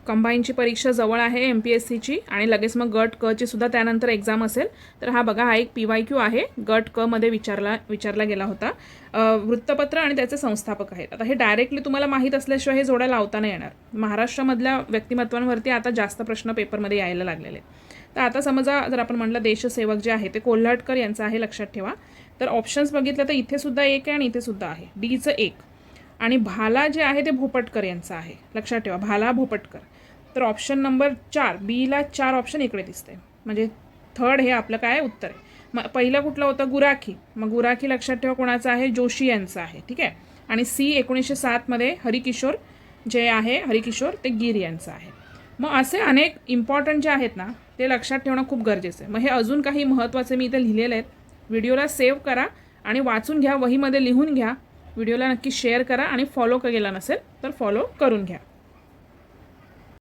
कंबाईनची परीक्षा जवळ आहे MPSCची आणि लगेच मग गट क ची सुद्धा त्यानंतर एक्झाम असेल. तर हा बघा, हा एक PYQ आहे, गट क मध्ये विचारला गेला होता. वृत्तपत्र आणि त्याचे संस्थापक आहेत. आता हे डायरेक्टली तुम्हाला माहीत असल्याशिवाय हे जोड्या लावता नाही येणार. महाराष्ट्रामधल्या व्यक्तिमत्वांवरती आता जास्त प्रश्न पेपरमध्ये यायला लागलेले. तर आता समजा जर आपण म्हटलं देशसेवक जे आहे ते कोल्हटकर यांचं आहे, लक्षात ठेवा. तर ऑप्शन्स बघितलं तर इथे सुद्धा एक आहे आणि इथे सुद्धा आहे, डीचं एक. आणि भाला जे आहे ते भोपटकर यांचं आहे, लक्षात ठेवा, भाला भोपटकर. तर ऑप्शन नंबर 4, बीला 4 ऑप्शन इकडे दिसते, म्हणजे थर्ड हे आपलं काय उत्तर आहे. मग पहिलं कुठलं होतं, गुराखी. मग गुराखी लक्षात ठेवा कोणाचं आहे, जोशी यांचं आहे, ठीक आहे. आणि सी 1907 मध्ये हरिकिशोर जे आहे, हरिकिशोर ते गिर यांचं आहे. मग असे अनेक इम्पॉर्टंट जे आहेत ना ते लक्षात ठेवणं खूप गरजेचं आहे. मग हे अजून काही महत्त्वाचे मी इथे लिहिलेले आहेत. व्हिडिओला सेव्ह करा आणि वाचून घ्या, वहीमध्ये लिहून घ्या. व्हिडिओला नक्की शेअर करा आणि फॉलो केला नसेल तर फॉलो करून घ्या.